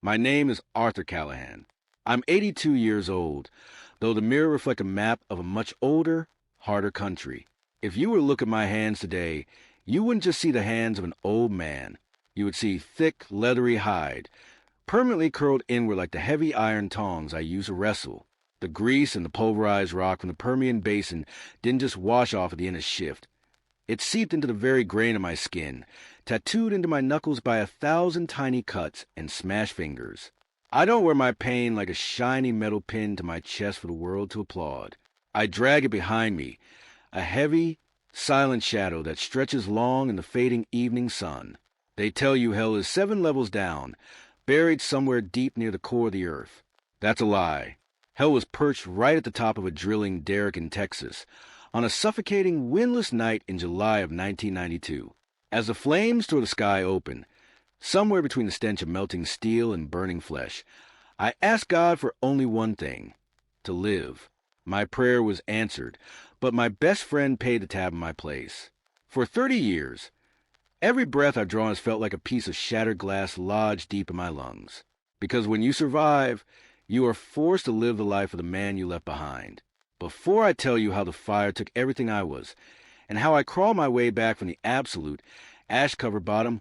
My name is Arthur Callahan. I'm 82 years old, though the mirror reflects a map of a much older, harder country. If you were to look at my hands today, you wouldn't just see the hands of an old man. You would see thick, leathery hide, permanently curled inward like the heavy iron tongs I use to wrestle. The grease and the pulverized rock from the Permian Basin didn't just wash off at the end of shift. It seeped into the very grain of my skin, tattooed into my knuckles by 1,000 tiny cuts and smashed fingers. I don't wear my pain like a shiny metal pin to my chest for the world to applaud. I drag it behind me, a heavy, silent shadow that stretches long in the fading evening sun. They tell you hell is 7 levels down, buried somewhere deep near the core of the earth. That's a lie. Hell was perched right at the top of a drilling derrick in Texas, on a suffocating, windless night in July of 1992. As the flames tore the sky open, somewhere between the stench of melting steel and burning flesh, I asked God for only one thing: to live. My prayer was answered, but my best friend paid the tab in my place. For 30 years, every breath I've drawn has felt like a piece of shattered glass lodged deep in my lungs. Because when you survive, you are forced to live the life of the man you left behind. Before I tell you how the fire took everything I was, and how I crawled my way back from the absolute ash-covered bottom,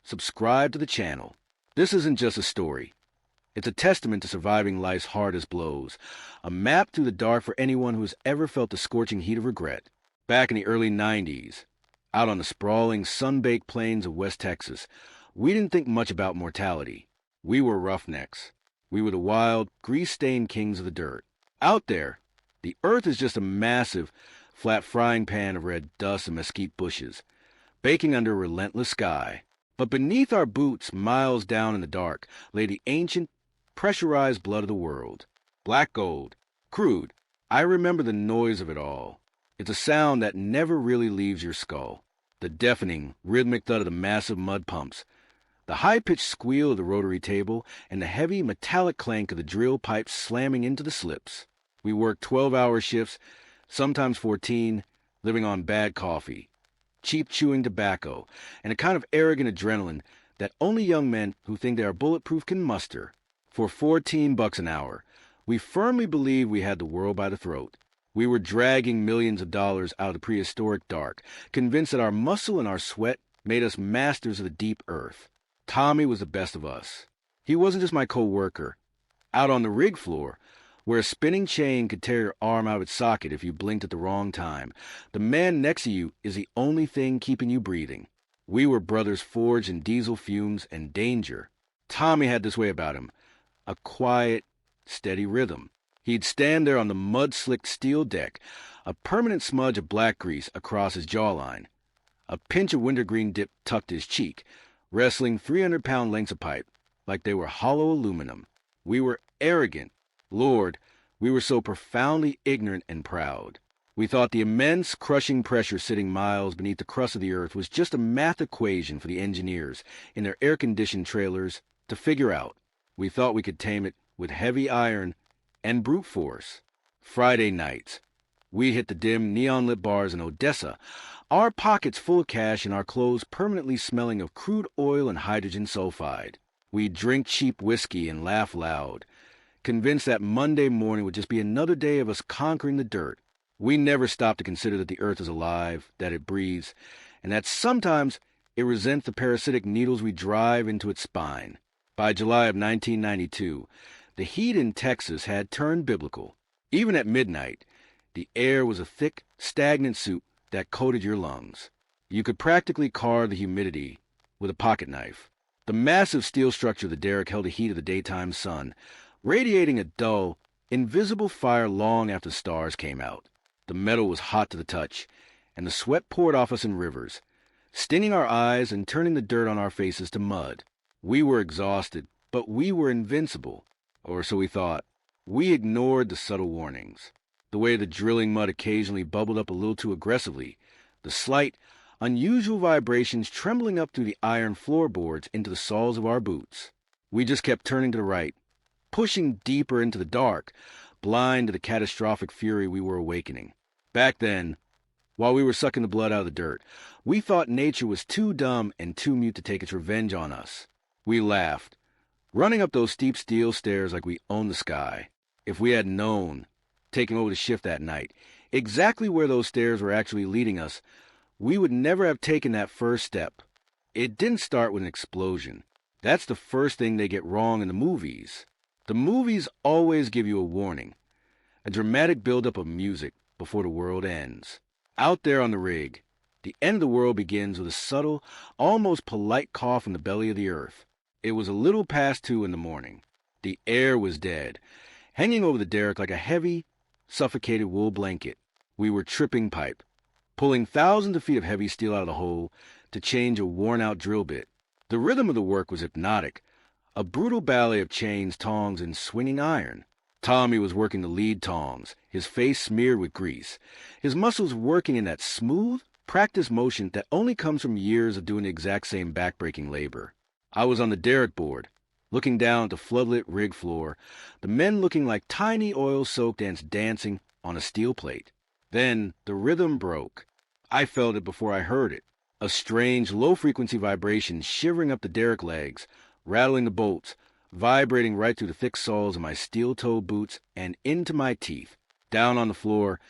subscribe to the channel. This isn't just a story. It's a testament to surviving life's hardest blows, a map through the dark for anyone who has ever felt the scorching heat of regret. Back in the early 90s, out on the sprawling, sun-baked plains of West Texas, we didn't think much about mortality. We were roughnecks. We were the wild, grease-stained kings of the dirt. Out there, the earth is just a massive, flat frying pan of red dust and mesquite bushes, baking under a relentless sky. But beneath our boots, miles down in the dark, lay the ancient, pressurized blood of the world. Black gold, crude. I remember the noise of it all. It's a sound that never really leaves your skull. The deafening, rhythmic thud of the massive mud pumps, the high-pitched squeal of the rotary table, and the heavy, metallic clank of the drill pipes slamming into the slips. We worked 12-hour shifts, sometimes 14, living on bad coffee, cheap chewing tobacco, and a kind of arrogant adrenaline that only young men who think they are bulletproof can muster. For $14 an hour, we firmly believed we had the world by the throat. We were dragging millions of dollars out of the prehistoric dark, convinced that our muscle and our sweat made us masters of the deep earth. Tommy was the best of us. He wasn't just my co-worker. Out on the rig floor, where a spinning chain could tear your arm out of its socket if you blinked at the wrong time, the man next to you is the only thing keeping you breathing. We were brothers forged in diesel fumes and danger. Tommy had this way about him, a quiet, steady rhythm. He'd stand there on the mud-slicked steel deck, a permanent smudge of black grease across his jawline, a pinch of wintergreen dip tucked his cheek, wrestling 300-pound lengths of pipe like they were hollow aluminum. We were arrogant. Lord, we were so profoundly ignorant and proud. We thought the immense, crushing pressure sitting miles beneath the crust of the earth was just a math equation for the engineers in their air-conditioned trailers to figure out. We thought we could tame it with heavy iron and brute force. Friday nights, we hit the dim, neon-lit bars in Odessa, our pockets full of cash and our clothes permanently smelling of crude oil and hydrogen sulfide. We'd drink cheap whiskey and laugh loud, convinced that Monday morning would just be another day of us conquering the dirt. We never stopped to consider that the earth is alive, that it breathes, and that sometimes it resents the parasitic needles we drive into its spine. By July of 1992, the heat in Texas had turned biblical. Even at midnight, the air was a thick, stagnant soup that coated your lungs. You could practically carve the humidity with a pocket knife. The massive steel structure of the derrick held the heat of the daytime sun, radiating a dull, invisible fire long after the stars came out. The metal was hot to the touch, and the sweat poured off us in rivers, stinging our eyes and turning the dirt on our faces to mud. We were exhausted, but we were invincible, or so we thought. We ignored the subtle warnings, the way the drilling mud occasionally bubbled up a little too aggressively, the slight, unusual vibrations trembling up through the iron floorboards into the soles of our boots. We just kept turning to the right, pushing deeper into the dark, blind to the catastrophic fury we were awakening. Back then, while we were sucking the blood out of the dirt, we thought nature was too dumb and too mute to take its revenge on us. We laughed. running up those steep steel stairs like we owned the sky. If we had known, taking over the shift that night, exactly where those stairs were actually leading us, we would never have taken that first step. It didn't start with an explosion. That's the first thing they get wrong in the movies. The movies always give you a warning, a dramatic buildup of music before the world ends. Out there on the rig, the end of the world begins with a subtle, almost polite cough in the belly of the earth. It was a little past 2 in the morning. The air was dead, hanging over the derrick like a heavy, suffocated wool blanket. We were tripping pipe, pulling thousands of feet of heavy steel out of the hole to change a worn-out drill bit. The rhythm of the work was hypnotic, a brutal ballet of chains, tongs, and swinging iron. Tommy was working the lead tongs, his face smeared with grease, his muscles working in that smooth, practiced motion that only comes from years of doing the exact same back-breaking labor. I was on the derrick board, looking down at the floodlit rig floor, the men looking like tiny oil-soaked ants dancing on a steel plate. Then the rhythm broke. I felt it before I heard it. A strange, low-frequency vibration shivering up the derrick legs, rattling the bolts, vibrating right through the thick soles of my steel-toed boots and into my teeth. Down on the floor,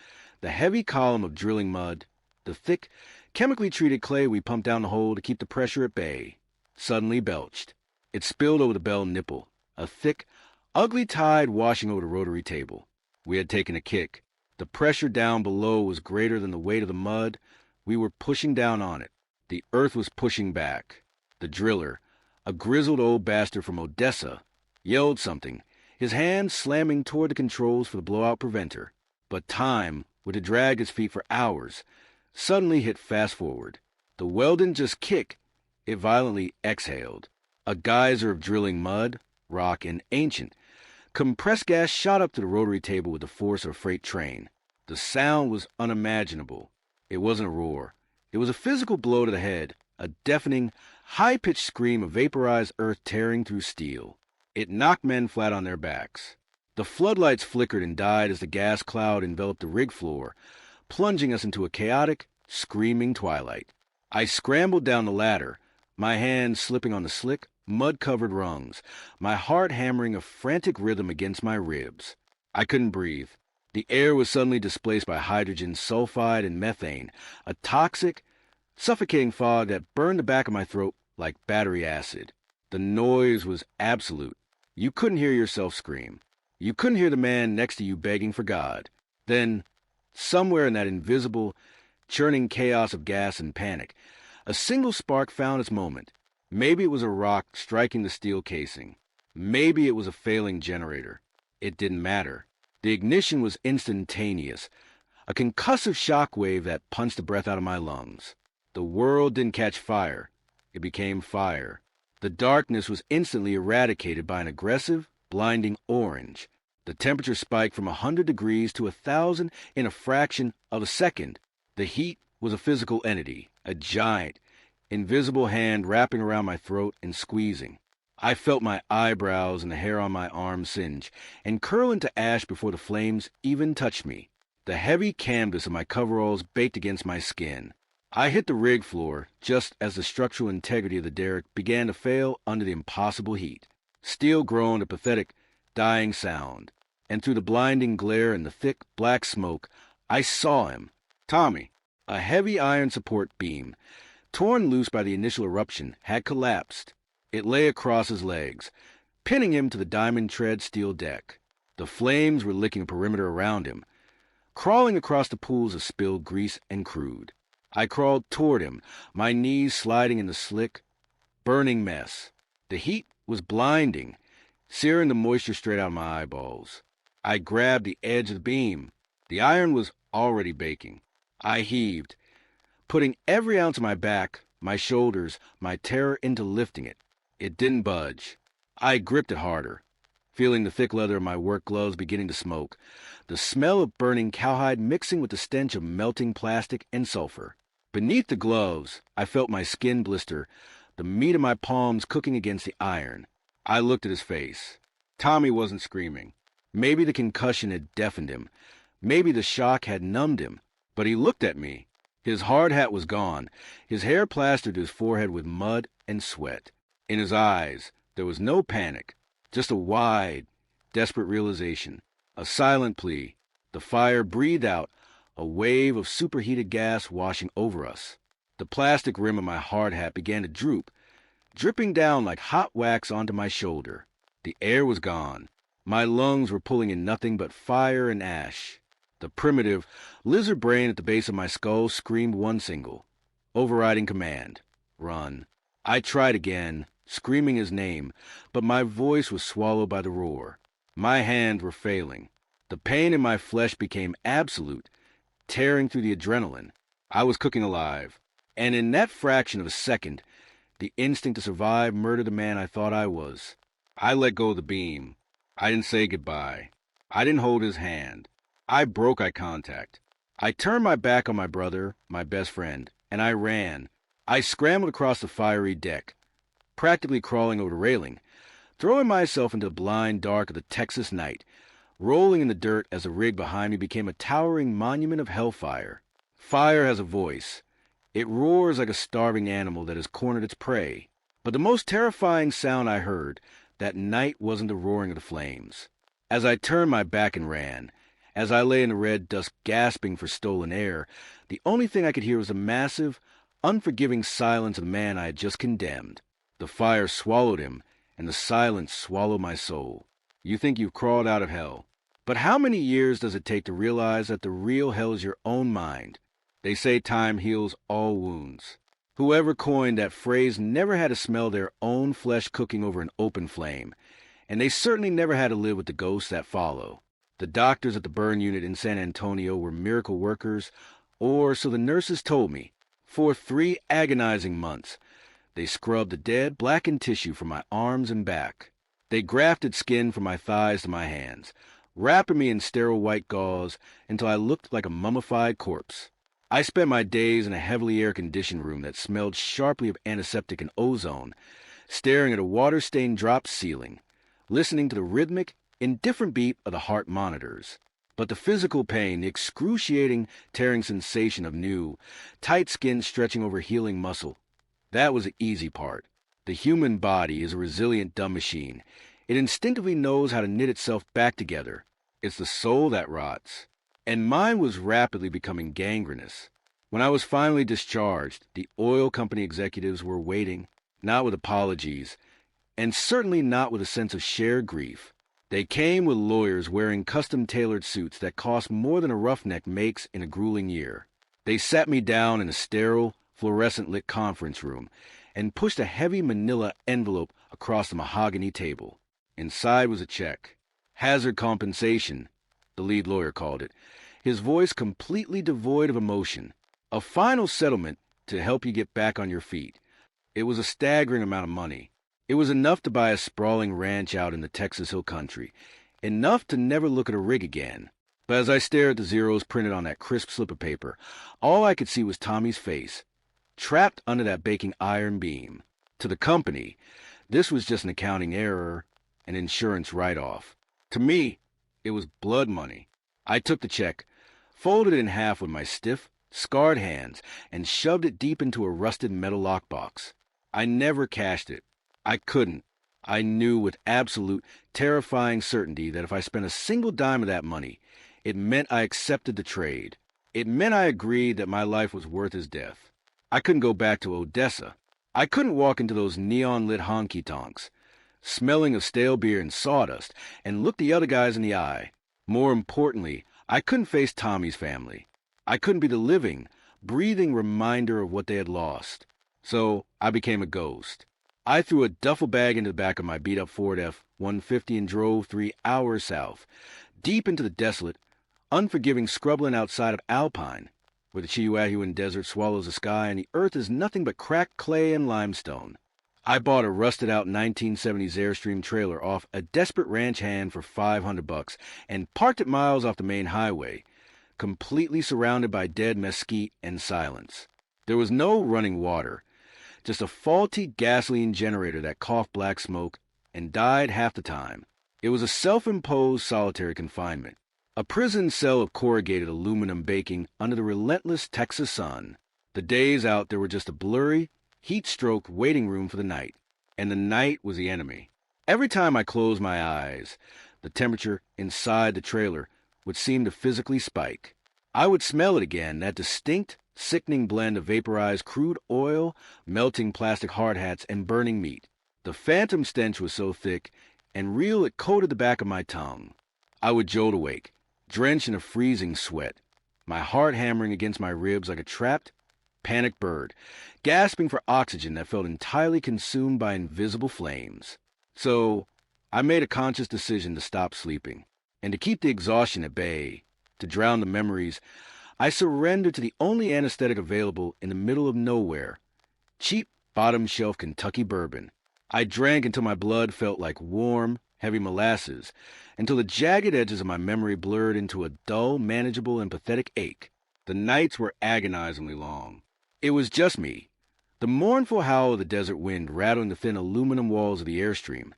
the heavy column of drilling mud, the thick, chemically treated clay we pumped down the hole to keep the pressure at bay, suddenly belched. It spilled over the bell nipple, a thick, ugly tide washing over the rotary table. We had taken a kick. The pressure down below was greater than the weight of the mud. We were pushing down on it. The earth was pushing back. The driller, a grizzled old bastard from Odessa, yelled something, his hands slamming toward the controls for the blowout preventer. But time, which had dragged his feet for hours, suddenly hit fast forward. The well didn't just kick, it violently exhaled. A geyser of drilling mud, rock, and ancient. Compressed gas shot up to the rotary table with the force of a freight train. The sound was unimaginable. It wasn't a roar. It was a physical blow to the head, a deafening, high-pitched scream of vaporized earth tearing through steel. It knocked men flat on their backs. The floodlights flickered and died as the gas cloud enveloped the rig floor, plunging us into a chaotic, screaming twilight. I scrambled down the ladder, my hands slipping on the slick, mud-covered rungs, my heart hammering a frantic rhythm against my ribs. I couldn't breathe. The air was suddenly displaced by hydrogen sulfide and methane, a toxic, suffocating fog that burned the back of my throat like battery acid. The noise was absolute. You couldn't hear yourself scream. You couldn't hear the man next to you begging for God. Then, somewhere in that invisible, churning chaos of gas and panic, a single spark found its moment. Maybe it was a rock striking the steel casing. Maybe it was a failing generator. It didn't matter. The ignition was instantaneous, a concussive shock wave that punched the breath out of my lungs. The world didn't catch fire. It became fire. The darkness was instantly eradicated by an aggressive, blinding orange. The temperature spiked from 100 degrees to 1,000 in a fraction of a second. The heat was a physical entity, a giant, invisible hand wrapping around my throat and squeezing. I felt my eyebrows and the hair on my arms singe and curl into ash before the flames even touched me. The heavy canvas of my coveralls baked against my skin. I hit the rig floor just as the structural integrity of the derrick began to fail under the impossible heat. Steel groaned a pathetic, dying sound, and through the blinding glare and the thick, black smoke, I saw him, Tommy. A heavy iron support beam, torn loose by the initial eruption, had collapsed. It lay across his legs, pinning him to the diamond-tread steel deck. The flames were licking a perimeter around him, crawling across the pools of spilled grease and crude. I crawled toward him, my knees sliding in the slick, burning mess. The heat was blinding, searing the moisture straight out of my eyeballs. I grabbed the edge of the beam. The iron was already baking. I heaved, putting every ounce of my back, my shoulders, my terror into lifting it. It didn't budge. I gripped it harder, feeling the thick leather of my work gloves beginning to smoke, the smell of burning cowhide mixing with the stench of melting plastic and sulfur. Beneath the gloves, I felt my skin blister, the meat of my palms cooking against the iron. I looked at his face. Tommy wasn't screaming. Maybe the concussion had deafened him. Maybe the shock had numbed him. But he looked at me. His hard hat was gone, his hair plastered to his forehead with mud and sweat. In his eyes, There was no panic, just a wide, desperate realization, a silent plea. The fire breathed out, a wave of superheated gas washing over us. The plastic rim of my hard hat began to droop, dripping down like hot wax onto my shoulder. The air was gone. My lungs were pulling in nothing but fire and ash. The primitive, lizard brain at the base of my skull screamed one single, overriding command: run. I tried again, screaming his name, but my voice was swallowed by the roar. My hands were failing. The pain in my flesh became absolute, tearing through the adrenaline. I was cooking alive, and in that fraction of a second, the instinct to survive murdered the man I thought I was. I let go of the beam. I didn't say goodbye. I didn't hold his hand. I broke eye contact. I turned my back on my brother, my best friend, and I ran. I scrambled across the fiery deck, practically crawling over the railing, throwing myself into the blind dark of the Texas night, rolling in the dirt as the rig behind me became a towering monument of hellfire. Fire has a voice. It roars like a starving animal that has cornered its prey. But the most terrifying sound I heard that night wasn't the roaring of the flames. As I turned my back and ran, as I lay in the red dusk gasping for stolen air, the only thing I could hear was the massive, unforgiving silence of the man I had just condemned. The fire swallowed him, and the silence swallowed my soul. You think you've crawled out of hell. But how many years does it take to realize that the real hell is your own mind? They say time heals all wounds. Whoever coined that phrase never had to smell their own flesh cooking over an open flame, and they certainly never had to live with the ghosts that follow. The doctors at the burn unit in San Antonio were miracle workers, or so the nurses told me. For 3 agonizing months, they scrubbed the dead, blackened tissue from my arms and back. They grafted skin from my thighs to my hands, wrapping me in sterile white gauze until I looked like a mummified corpse. I spent my days in a heavily air-conditioned room that smelled sharply of antiseptic and ozone, staring at a water-stained drop ceiling, listening to the rhythmic, indifferent beat of the heart monitors. But the physical pain, the excruciating, tearing sensation of new, tight skin stretching over healing muscle, that was the easy part. The human body is a resilient dumb machine. It instinctively knows how to knit itself back together. It's the soul that rots. And mine was rapidly becoming gangrenous. When I was finally discharged, the oil company executives were waiting, not with apologies, and certainly not with a sense of shared grief. They came with lawyers wearing custom-tailored suits that cost more than a roughneck makes in a grueling year. They sat me down in a sterile, fluorescent-lit conference room and pushed a heavy manila envelope across the mahogany table. Inside was a check. Hazard compensation, the lead lawyer called it, his voice completely devoid of emotion. A final settlement to help you get back on your feet. It was a staggering amount of money. It was enough to buy a sprawling ranch out in the Texas Hill Country, enough to never look at a rig again. But as I stared at the zeros printed on that crisp slip of paper, all I could see was Tommy's face, trapped under that baking iron beam. To the company, this was just an accounting error, an insurance write-off. To me, it was blood money. I took the check, folded it in half with my stiff, scarred hands, and shoved it deep into a rusted metal lockbox. I never cashed it. I couldn't. I knew with absolute, terrifying certainty that if I spent a single dime of that money, it meant I accepted the trade. It meant I agreed that my life was worth his death. I couldn't go back to Odessa. I couldn't walk into those neon-lit honky-tonks, smelling of stale beer and sawdust, and look the other guys in the eye. More importantly, I couldn't face Tommy's family. I couldn't be the living, breathing reminder of what they had lost. So I became a ghost. I threw a duffel bag into the back of my beat-up Ford F-150 and drove 3 hours south, deep into the desolate, unforgiving scrubland outside of Alpine, where the Chihuahuan Desert swallows the sky and the earth is nothing but cracked clay and limestone. I bought a rusted-out 1970s Airstream trailer off a desperate ranch hand for $500 and parked it miles off the main highway, completely surrounded by dead mesquite and silence. There was no running water, just a faulty gasoline generator that coughed black smoke and died half the time. It was a self-imposed solitary confinement, a prison cell of corrugated aluminum baking under the relentless Texas sun. The days out there were just a blurry, heat-stroked waiting room for the night. and the night was the enemy. Every time I closed my eyes, the temperature inside the trailer would seem to physically spike. I would smell it again, that distinct, sickening blend of vaporized crude oil, melting plastic hard hats, and burning meat. The phantom stench was so thick and real it coated the back of my tongue. I would jolt awake, drenched in a freezing sweat, my heart hammering against my ribs like a trapped, panicked bird, gasping for oxygen that felt entirely consumed by invisible flames. So, I made a conscious decision to stop sleeping, and to keep the exhaustion at bay, to drown the memories, I surrendered to the only anesthetic available in the middle of nowhere, cheap, bottom-shelf Kentucky bourbon. I drank until my blood felt like warm, heavy molasses, until the jagged edges of my memory blurred into a dull, manageable, and pathetic ache. The nights were agonizingly long. It was just me, the mournful howl of the desert wind rattling the thin aluminum walls of the airstream,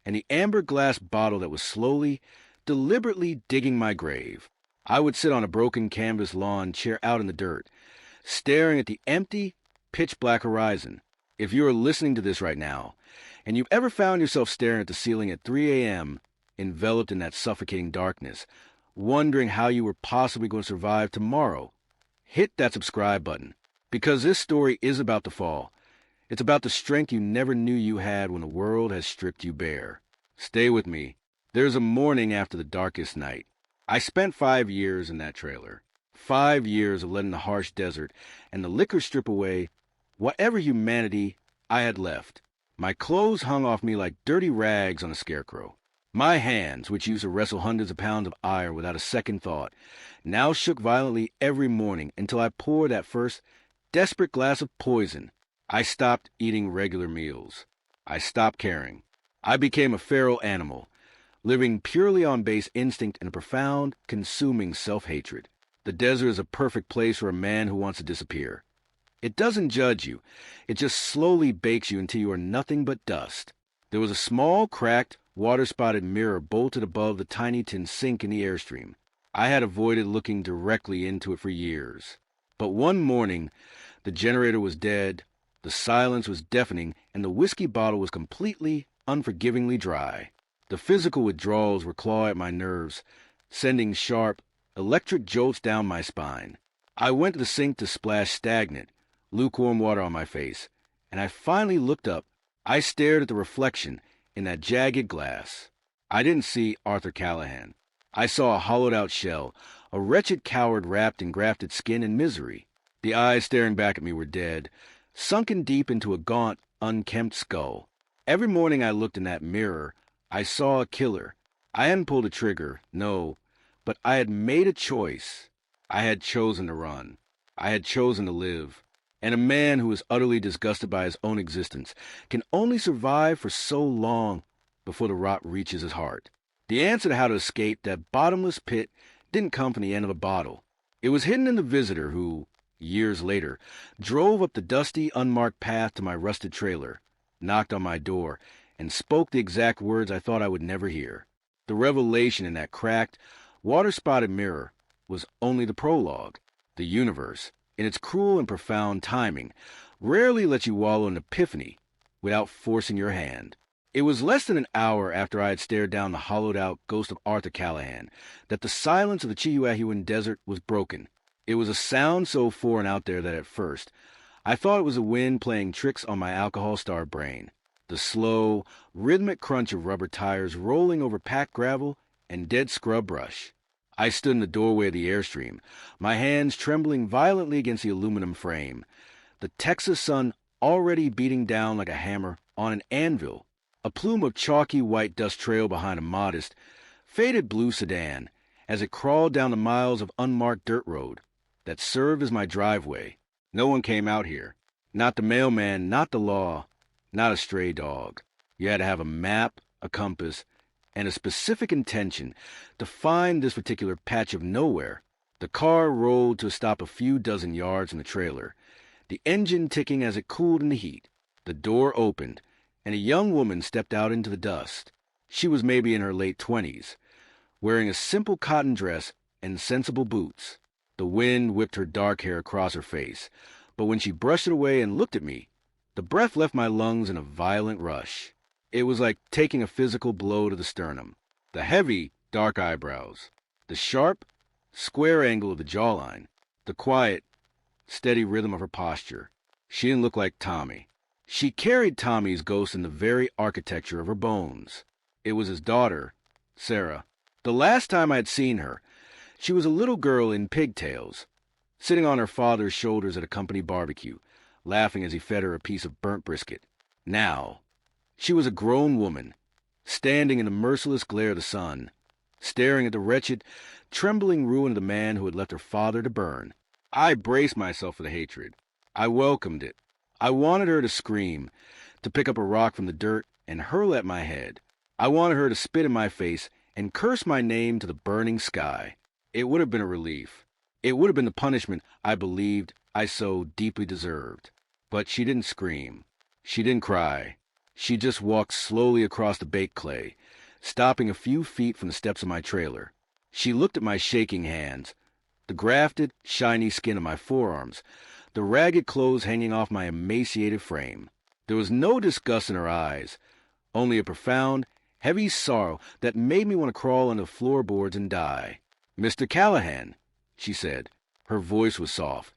and the amber glass bottle that was slowly, deliberately digging my grave. I would sit on a broken canvas lawn chair out in the dirt, staring at the empty, pitch-black horizon. If you are listening to this right now, and you've ever found yourself staring at the ceiling at 3 a.m., enveloped in that suffocating darkness, wondering how you were possibly going to survive tomorrow, hit that subscribe button. Because this story is about the fall. It's about the strength you never knew you had when the world has stripped you bare. Stay with me. There's a morning after the darkest night. I spent 5 years in that trailer. 5 years of letting the harsh desert and the liquor strip away whatever humanity I had left. My clothes hung off me like dirty rags on a scarecrow. My hands, which used to wrestle hundreds of pounds of iron without a second thought, now shook violently every morning until I poured that first desperate glass of poison. I stopped eating regular meals. I stopped caring. I became a feral animal, living purely on base instinct and a profound, consuming self-hatred. The desert is a perfect place for a man who wants to disappear. It doesn't judge you. It just slowly bakes you until you are nothing but dust. There was a small, cracked, water-spotted mirror bolted above the tiny tin sink in the airstream. I had avoided looking directly into it for years. But one morning, the generator was dead, the silence was deafening, and the whiskey bottle was completely, unforgivingly dry. The physical withdrawals were clawing at my nerves, sending sharp, electric jolts down my spine. I went to the sink to splash stagnant, lukewarm water on my face, and I finally looked up. I stared at the reflection in that jagged glass. I didn't see Arthur Callahan. I saw a hollowed-out shell, a wretched coward wrapped in grafted skin and misery. The eyes staring back at me were dead, sunken deep into a gaunt, unkempt skull. Every morning I looked in that mirror, I saw a killer. I hadn't pulled a trigger, no, but I had made a choice. I had chosen to run. I had chosen to live. And a man who is utterly disgusted by his own existence can only survive for so long before the rot reaches his heart. The answer to how to escape that bottomless pit didn't come from the end of a bottle. It was hidden in the visitor who, years later, drove up the dusty, unmarked path to my rusted trailer, knocked on my door, and spoke the exact words I thought I would never hear. The revelation in that cracked, water-spotted mirror was only the prologue. The universe, in its cruel and profound timing, rarely lets you wallow in epiphany without forcing your hand. It was less than an hour after I had stared down the hollowed-out ghost of Arthur Callahan that the silence of the Chihuahuan Desert was broken. It was a sound so foreign out there that at first I thought it was the wind playing tricks on my alcohol-starved brain. The slow, rhythmic crunch of rubber tires rolling over packed gravel and dead scrub brush. I stood in the doorway of the airstream, my hands trembling violently against the aluminum frame, the Texas sun already beating down like a hammer on an anvil, a plume of chalky white dust trailed behind a modest, faded blue sedan as it crawled down the miles of unmarked dirt road that served as my driveway. No one came out here. Not the mailman, not the law, not a stray dog. You had to have a map, a compass, and a specific intention to find this particular patch of nowhere. The car rolled to a stop a few dozen yards from the trailer, the engine ticking as it cooled in the heat. The door opened, and a young woman stepped out into the dust. She was maybe in her late 20s, wearing a simple cotton dress and sensible boots. The wind whipped her dark hair across her face, but when she brushed it away and looked at me, The breath left my lungs in a violent rush. It was like taking a physical blow to the sternum. The heavy, dark eyebrows. The sharp, square angle of the jawline. The quiet, steady rhythm of her posture. She didn't look like Tommy. She carried Tommy's ghost in the very architecture of her bones. It was his daughter, Sarah. The last time I had seen her, she was a little girl in pigtails, sitting on her father's shoulders at a company barbecue, laughing as he fed her a piece of burnt brisket. Now, she was a grown woman, standing in the merciless glare of the sun, staring at the wretched, trembling ruin of the man who had left her father to burn. I braced myself for the hatred. I welcomed it. I wanted her to scream, to pick up a rock from the dirt and hurl at my head. I wanted her to spit in my face and curse my name to the burning sky. It would have been a relief. It would have been the punishment I believed I so deeply deserved. But she didn't scream. She didn't cry. She just walked slowly across the baked clay, stopping a few feet from the steps of my trailer. She looked at my shaking hands, the grafted, shiny skin of my forearms, the ragged clothes hanging off my emaciated frame. There was no disgust in her eyes, only a profound, heavy sorrow that made me want to crawl under the floorboards and die. "Mr. Callahan," she said. Her voice was soft,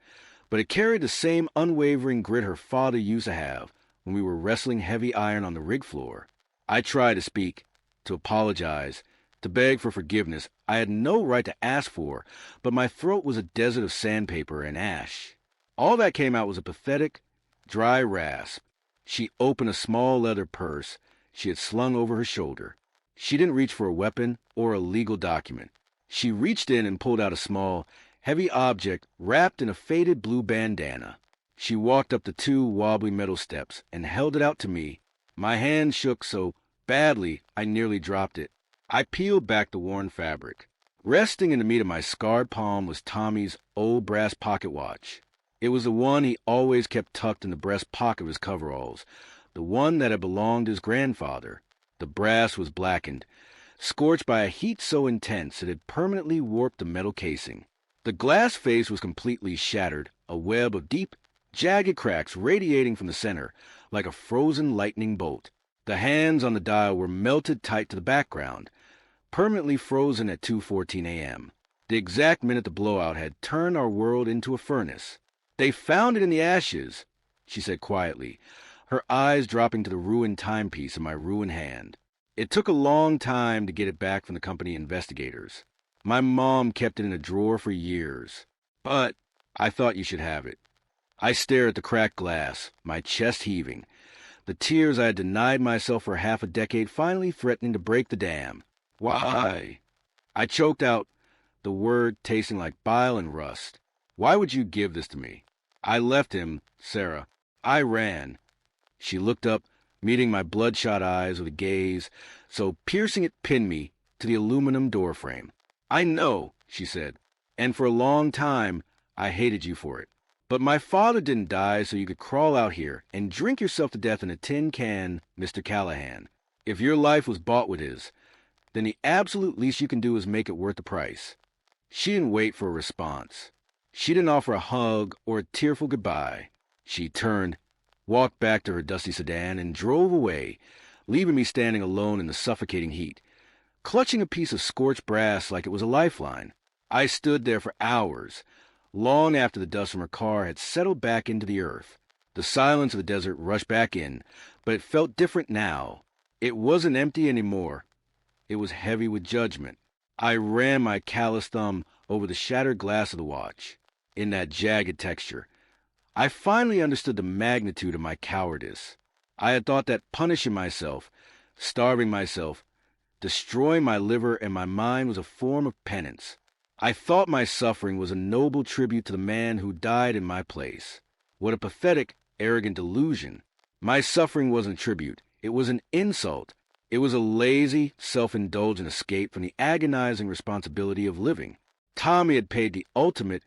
but it carried the same unwavering grit her father used to have when we were wrestling heavy iron on the rig floor. I tried to speak, to apologize, to beg for forgiveness I had no right to ask for, but my throat was a desert of sandpaper and ash. All that came out was a pathetic, dry rasp. She opened a small leather purse she had slung over her shoulder. She didn't reach for a weapon or a legal document. She reached in and pulled out a small, heavy object wrapped in a faded blue bandana. She walked up the 2 wobbly metal steps and held it out to me. My hand shook so badly I nearly dropped it. I peeled back the worn fabric. Resting in the meat of my scarred palm was Tommy's old brass pocket watch. It was the one he always kept tucked in the breast pocket of his coveralls, the one that had belonged to his grandfather. The brass was blackened, scorched by a heat so intense it had permanently warped the metal casing. The glass face was completely shattered, a web of deep, jagged cracks radiating from the center, like a frozen lightning bolt. The hands on the dial were melted tight to the background, permanently frozen at 2:14 a.m., the exact minute the blowout had turned our world into a furnace. "They found it in the ashes," she said quietly, her eyes dropping to the ruined timepiece in my ruined hand. "It took a long time to get it back from the company investigators. My mom kept it in a drawer for years. But I thought you should have it." I stared at the cracked glass, my chest heaving, the tears I had denied myself for half a decade finally threatening to break the dam. "Why?" I choked out, the word tasting like bile and rust. "Why would you give this to me?" "I left him, Sarah. I ran." She looked up, meeting my bloodshot eyes with a gaze so piercing it pinned me to the aluminum doorframe. "I know," she said, "and for a long time I hated you for it. But my father didn't die so you could crawl out here and drink yourself to death in a tin can, Mr. Callahan. If your life was bought with his, then the absolute least you can do is make it worth the price." She didn't wait for a response. She didn't offer a hug or a tearful goodbye. She turned, walked back to her dusty sedan, and drove away, leaving me standing alone in the suffocating heat, clutching a piece of scorched brass like it was a lifeline. I stood there for hours, long after the dust from her car had settled back into the earth. The silence of the desert rushed back in, but it felt different now. It wasn't empty anymore. It was heavy with judgment. I ran my calloused thumb over the shattered glass of the watch. In that jagged texture, I finally understood the magnitude of my cowardice. I had thought that punishing myself, starving myself, destroying my liver and my mind was a form of penance. I thought my suffering was a noble tribute to the man who died in my place. What a pathetic, arrogant delusion. My suffering wasn't a tribute. It was an insult. It was a lazy, self-indulgent escape from the agonizing responsibility of living. Tommy had paid the ultimate,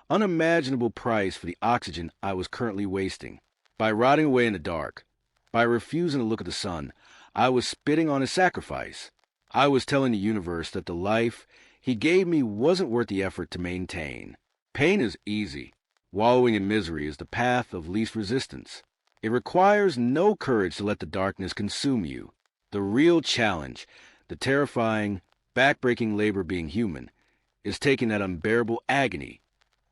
unimaginable price for the oxygen I was currently wasting. By rotting away in the dark, by refusing to look at the sun, I was spitting on his sacrifice. I was telling the universe that the life he gave me wasn't worth the effort to maintain. Pain is easy. Wallowing in misery is the path of least resistance. It requires no courage to let the darkness consume you. The real challenge, the terrifying, backbreaking labor of being human, is taking that unbearable agony,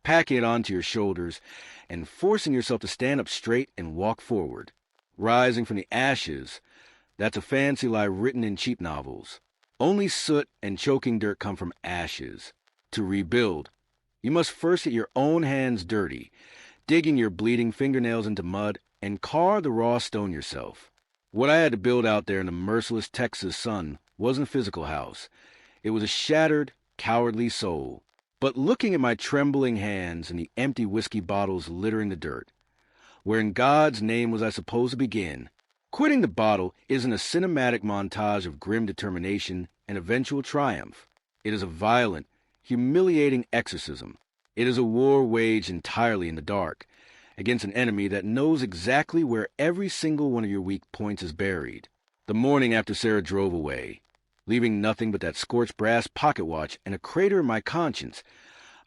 packing it onto your shoulders, and forcing yourself to stand up straight and walk forward. Rising from the ashes, that's a fancy lie written in cheap novels. Only soot and choking dirt come from ashes. To rebuild, you must first get your own hands dirty, digging your bleeding fingernails into mud, and carve the raw stone yourself. What I had to build out there in the merciless Texas sun wasn't a physical house. It was a shattered, cowardly soul. But looking at my trembling hands and the empty whiskey bottles littering the dirt, where in God's name was I supposed to begin? Quitting the bottle isn't a cinematic montage of grim determination and eventual triumph. It is a violent, humiliating exorcism. It is a war waged entirely in the dark, against an enemy that knows exactly where every single one of your weak points is buried. The morning after Sarah drove away, leaving nothing but that scorched brass pocket watch and a crater in my conscience,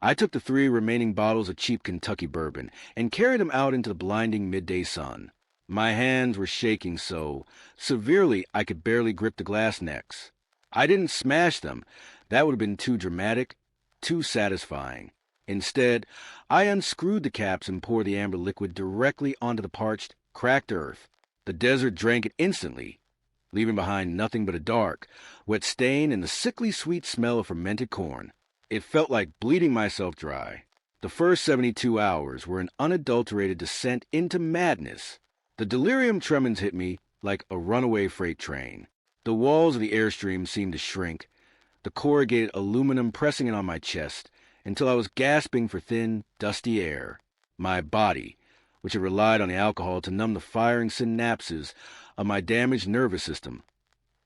I took the 3 remaining bottles of cheap Kentucky bourbon and carried them out into the blinding midday sun. My hands were shaking so severely I could barely grip the glass necks. I didn't smash them. That would have been too dramatic, too satisfying. Instead, I unscrewed the caps and poured the amber liquid directly onto the parched, cracked earth. The desert drank it instantly, leaving behind nothing but a dark, wet stain and the sickly sweet smell of fermented corn. It felt like bleeding myself dry. The first 72 hours were an unadulterated descent into madness. The delirium tremens hit me like a runaway freight train. The walls of the airstream seemed to shrink, the corrugated aluminum pressing in on my chest, until I was gasping for thin, dusty air. My body, which had relied on the alcohol to numb the firing synapses of my damaged nervous system,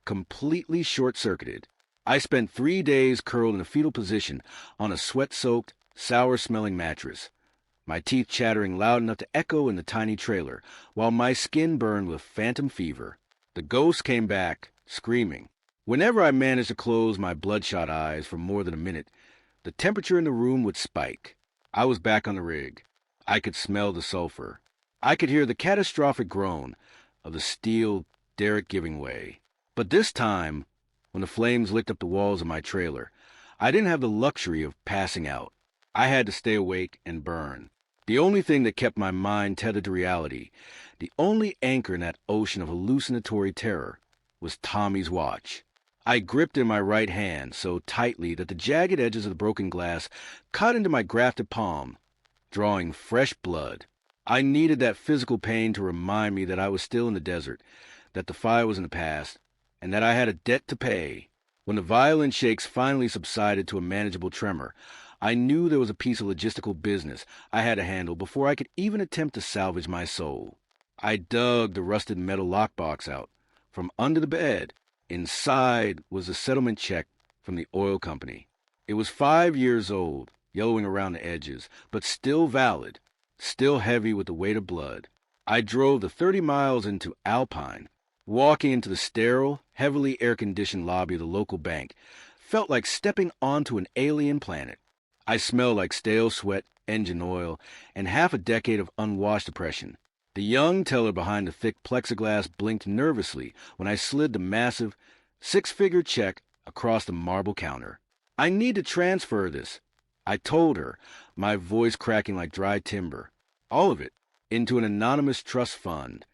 completely short-circuited. I spent 3 days curled in a fetal position on a sweat-soaked, sour-smelling mattress, my teeth chattering loud enough to echo in the tiny trailer, while my skin burned with phantom fever. The ghost came back, screaming. Whenever I managed to close my bloodshot eyes for more than a minute, the temperature in the room would spike. I was back on the rig. I could smell the sulfur. I could hear the catastrophic groan of the steel derrick giving way. But this time, when the flames licked up the walls of my trailer, I didn't have the luxury of passing out. I had to stay awake and burn. The only thing that kept my mind tethered to reality, the only anchor in that ocean of hallucinatory terror, was Tommy's watch. I gripped in my right hand so tightly that the jagged edges of the broken glass cut into my grafted palm, drawing fresh blood. I needed that physical pain to remind me that I was still in the desert, that the fire was in the past, and that I had a debt to pay. When the violent shakes finally subsided to a manageable tremor, I knew there was a piece of logistical business I had to handle before I could even attempt to salvage my soul. I dug the rusted metal lockbox out from under the bed. Inside was a settlement check from the oil company. It was 5 years old, yellowing around the edges, but still valid, still heavy with the weight of blood. I drove the 30 miles into Alpine. Walking into the sterile, heavily air-conditioned lobby of the local bank felt like stepping onto an alien planet. I smelled like stale sweat, engine oil, and half a decade of unwashed oppression. The young teller behind the thick plexiglass blinked nervously when I slid the massive, 6-figure check across the marble counter. I need to transfer this, I told her, my voice cracking like dry timber. All of it, into an anonymous trust fund.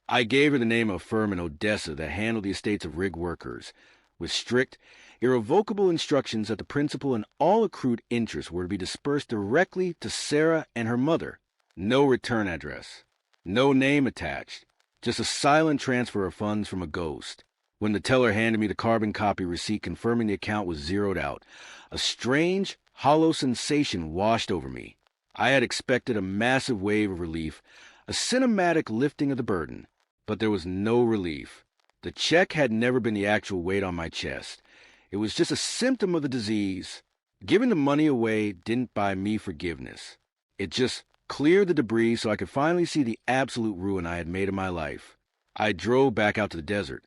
I gave her the name of a firm in Odessa that handled the estates of rig workers, with strict, irrevocable instructions that the principal and all accrued interest were to be dispersed directly to Sarah and her mother. No return address. No name attached, just a silent transfer of funds from a ghost. When the teller handed me the carbon copy receipt confirming the account was zeroed out, a strange, hollow sensation washed over me. I had expected a massive wave of relief, a cinematic lifting of the burden, but there was no relief. The check had never been the actual weight on my chest. It was just a symptom of the disease. Giving the money away didn't buy me forgiveness. It just cleared the debris so I could finally see the absolute ruin I had made of my life. I drove back out to the desert,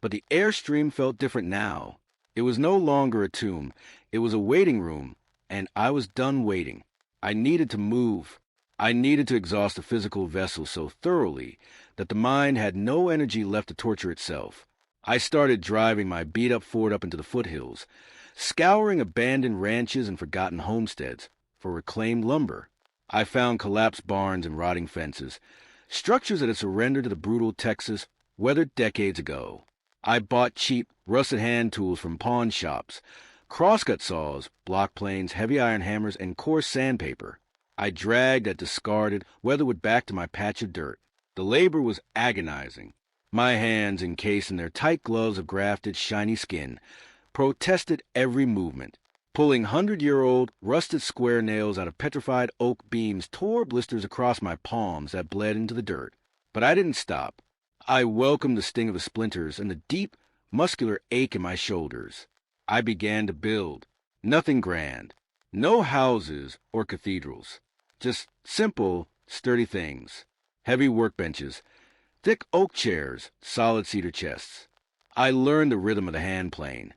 but the airstream felt different now. It was no longer a tomb. It was a waiting room, and I was done waiting. I needed to move. I needed to exhaust the physical vessel so thoroughly that the mind had no energy left to torture itself. I started driving my beat-up Ford up into the foothills, scouring abandoned ranches and forgotten homesteads for reclaimed lumber. I found collapsed barns and rotting fences, structures that had surrendered to the brutal Texas weathered decades ago. I bought cheap, rusted hand tools from pawn shops, crosscut saws, block planes, heavy iron hammers, and coarse sandpaper. I dragged that discarded, weatherwood back to my patch of dirt. The labor was agonizing. My hands, encased in their tight gloves of grafted, shiny skin, protested every movement. Pulling 100-year-old, rusted square nails out of petrified oak beams tore blisters across my palms that bled into the dirt. But I didn't stop. I welcomed the sting of the splinters and the deep, muscular ache in my shoulders. I began to build. Nothing grand. No houses or cathedrals. Just simple, sturdy things. Heavy workbenches, thick oak chairs, solid cedar chests. I learned the rhythm of the hand plane,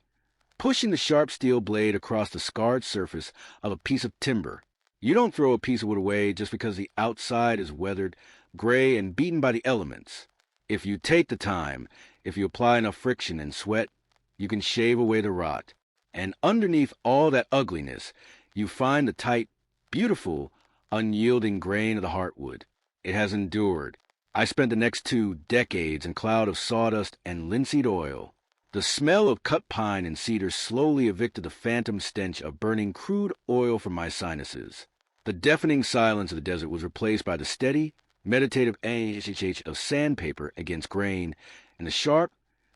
pushing the sharp steel blade across the scarred surface of a piece of timber. You don't throw a piece of wood away just because the outside is weathered, gray, and beaten by the elements. If you take the time, if you apply enough friction and sweat, you can shave away the rot. And underneath all that ugliness, you find the tight, beautiful, unyielding grain of the heartwood. It has endured. I spent the next 2 decades in a cloud of sawdust and linseed oil. The smell of cut pine and cedar slowly evicted the phantom stench of burning crude oil from my sinuses. The deafening silence of the desert was replaced by the steady, meditative ahh of sandpaper against grain and the sharp,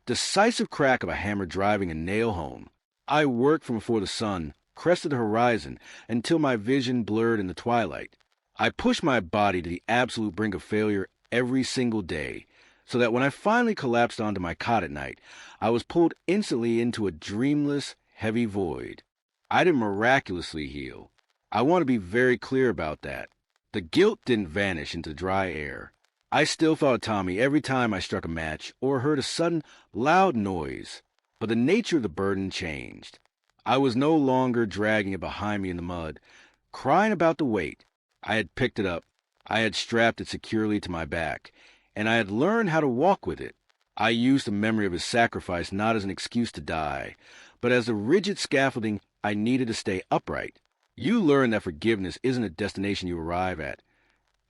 decisive crack of a hammer driving a nail home. I worked from before the sun crested the horizon until my vision blurred in the twilight. I pushed my body to the absolute brink of failure every single day, so that when I finally collapsed onto my cot at night, I was pulled instantly into a dreamless, heavy void. I didn't miraculously heal. I want to be very clear about that. The guilt didn't vanish into dry air. I still thought of Tommy every time I struck a match or heard a sudden, loud noise, but the nature of the burden changed. I was no longer dragging it behind me in the mud, crying about the weight. I had picked it up. I had strapped it securely to my back, and I had learned how to walk with it. I used the memory of his sacrifice not as an excuse to die, but as the rigid scaffolding I needed to stay upright. You learn that forgiveness isn't a destination you arrive at.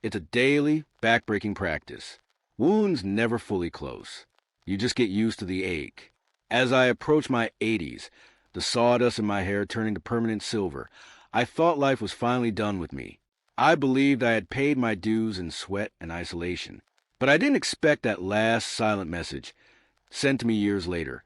It's a daily, back-breaking practice. Wounds never fully close. You just get used to the ache. As I approached my 80s, the sawdust in my hair turning to permanent silver, I thought life was finally done with me. I believed I had paid my dues in sweat and isolation. But I didn't expect that last silent message, sent to me years later,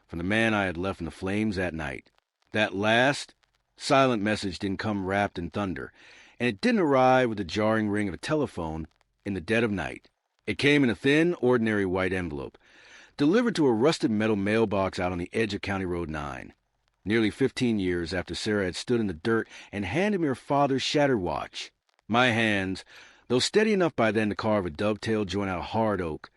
from the man I had left in the flames that night. That last, silent message didn't come wrapped in thunder, and it didn't arrive with the jarring ring of a telephone in the dead of night. It came in a thin, ordinary white envelope, delivered to a rusted metal mailbox out on the edge of County Road 9, nearly 15 years after Sarah had stood in the dirt and handed me her father's shattered watch. My hands, though steady enough by then to carve a dovetail joint out of hard oak,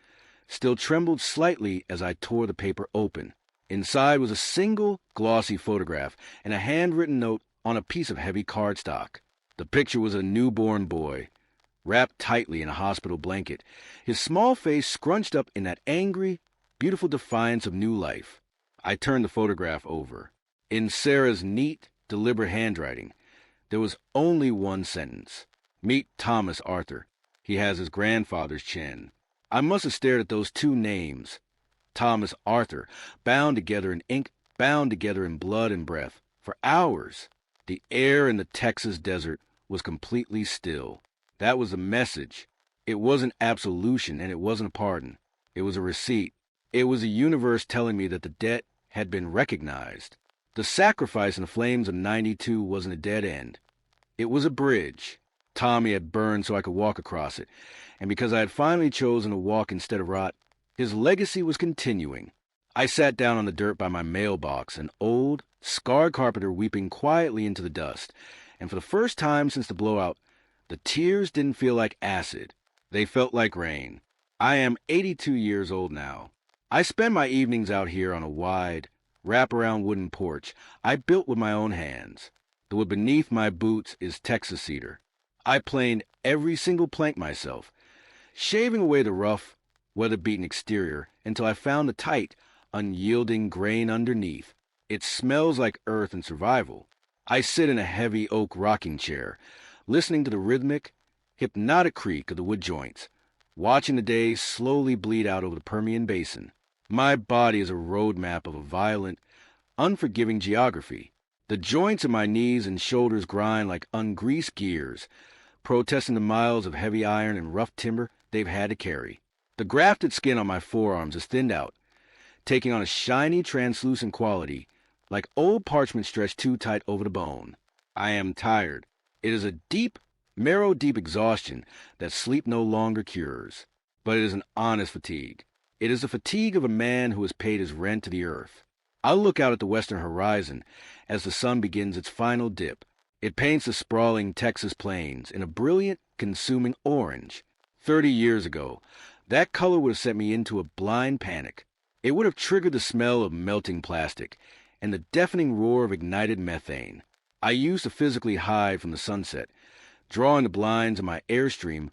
still trembled slightly as I tore the paper open. Inside was a single, glossy photograph and a handwritten note on a piece of heavy cardstock. The picture was a newborn boy, wrapped tightly in a hospital blanket, his small face scrunched up in that angry, beautiful defiance of new life. I turned the photograph over. In Sarah's neat, deliberate handwriting, there was only one sentence. Meet Thomas Arthur. He has his grandfather's chin. I must have stared at those 2 names. Thomas Arthur, bound together in ink, bound together in blood and breath, for hours. The air in the Texas desert was completely still. That was the message. It wasn't absolution and it wasn't a pardon. It was a receipt. It was the universe telling me that the debt had been recognized. The sacrifice in the flames of 92 wasn't a dead end. It was a bridge. Tommy had burned so I could walk across it, and because I had finally chosen to walk instead of rot, his legacy was continuing. I sat down on the dirt by my mailbox, an old, scarred carpenter weeping quietly into the dust, and for the first time since the blowout, the tears didn't feel like acid. They felt like rain. I am 82 years old now. I spend my evenings out here on a wide, wrap-around wooden porch I built with my own hands. The wood beneath my boots is Texas cedar. I planed every single plank myself, shaving away the rough, weather-beaten exterior until I found the tight, unyielding grain underneath. It smells like earth and survival. I sit in a heavy oak rocking chair, listening to the rhythmic, hypnotic creak of the wood joints, watching the day slowly bleed out over the Permian Basin. My body is a road map of a violent, unforgiving geography. The joints of my knees and shoulders grind like ungreased gears, protesting the miles of heavy iron and rough timber they've had to carry. The grafted skin on my forearms is thinned out, taking on a shiny, translucent quality, like old parchment stretched too tight over the bone. I am tired. It is a deep, marrow-deep exhaustion that sleep no longer cures. But it is an honest fatigue. It is the fatigue of a man who has paid his rent to the earth. I look out at the western horizon as the sun begins its final dip. It paints the sprawling Texas plains in a brilliant, consuming orange. 30 years ago, that color would have sent me into a blind panic. It would have triggered the smell of melting plastic and the deafening roar of ignited methane. I used to physically hide from the sunset, drawing the blinds of my Airstream,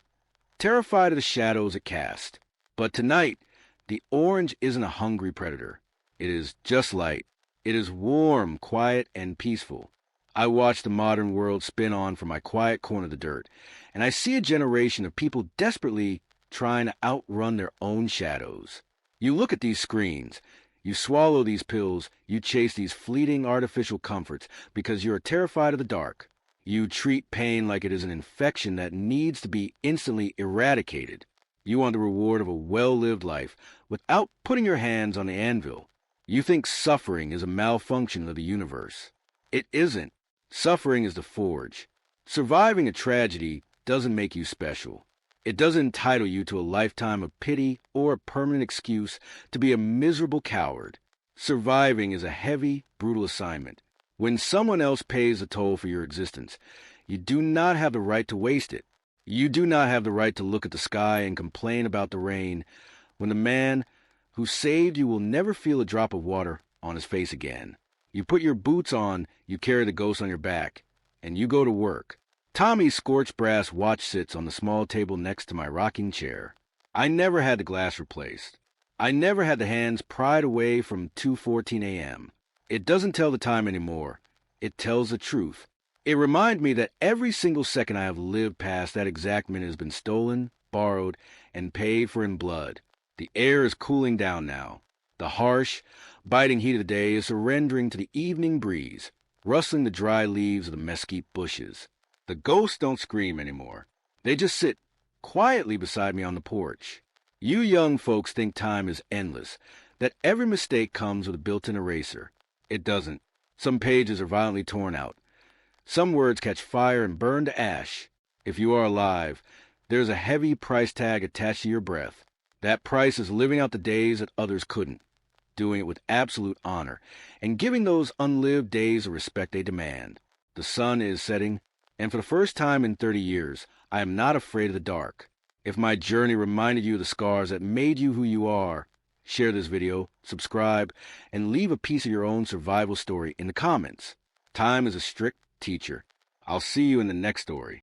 terrified of the shadows it cast. But tonight, the orange isn't a hungry predator. It is just light. It is warm, quiet, and peaceful. I watch the modern world spin on from my quiet corner of the dirt, and I see a generation of people desperately trying to outrun their own shadows. You look at these screens, you swallow these pills, you chase these fleeting artificial comforts because you are terrified of the dark. You treat pain like it is an infection that needs to be instantly eradicated. You want the reward of a well-lived life without putting your hands on the anvil. You think suffering is a malfunction of the universe. It isn't. Suffering is the forge. Surviving a tragedy doesn't make you special. It doesn't entitle you to a lifetime of pity or a permanent excuse to be a miserable coward. Surviving is a heavy, brutal assignment. When someone else pays the toll for your existence, you do not have the right to waste it. You do not have the right to look at the sky and complain about the rain when the man who saved you will never feel a drop of water on his face again. You put your boots on, you carry the ghost on your back, and you go to work. Tommy's scorched brass watch sits on the small table next to my rocking chair. I never had the glass replaced. I never had the hands pried away from 2:14 a.m. It doesn't tell the time anymore. It tells the truth. It reminds me that every single second I have lived past that exact minute has been stolen, borrowed, and paid for in blood. The air is cooling down now. The harsh, biting heat of the day is surrendering to the evening breeze, rustling the dry leaves of the mesquite bushes. The ghosts don't scream anymore. They just sit quietly beside me on the porch. You young folks think time is endless, that every mistake comes with a built-in eraser. It doesn't. Some pages are violently torn out. Some words catch fire and burn to ash. If you are alive, there's a heavy price tag attached to your breath. That price is living out the days that others couldn't, doing it with absolute honor, and giving those unlived days the respect they demand. The sun is setting, and for the first time in 30 years, I am not afraid of the dark. If my journey reminded you of the scars that made you who you are, share this video, subscribe, and leave a piece of your own survival story in the comments. Time is a strict teacher. I'll see you in the next story.